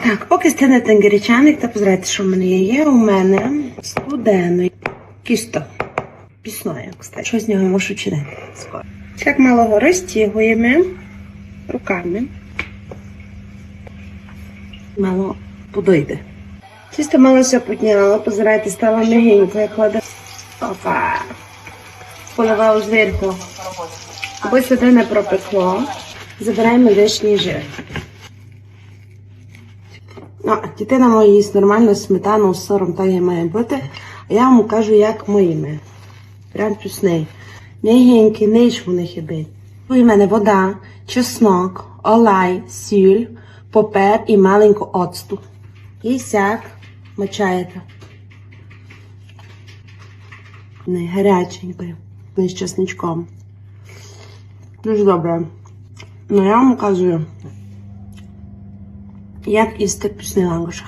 Так, поки стане тенгерічаник, та позирайте, що в мене є. Є у мене студений кісто. Пісної, кстати. Що з нього можу чинити скоро. Так малого розтягуємо руками. Мало подойде. Тісто мало все підняло, позирайте, стало м'ягенько, я кладу. Опа! Поливаю зверху. Аби сюди не пропекло. Забираємо лишній жир. Дитина моя їсть нормально сметану з сиром, так і має бути. А я вам кажу, як моїми. Прям пісний. М'ягенький, ніч вони хибить. У мене вода, чеснок, олій, сіль, попер і маленьку оцту. І сяк мочаєте. Не гаряченький, не з чесничком. Дуже добре. Ну я вам кажу, як їсти пісний лангуш.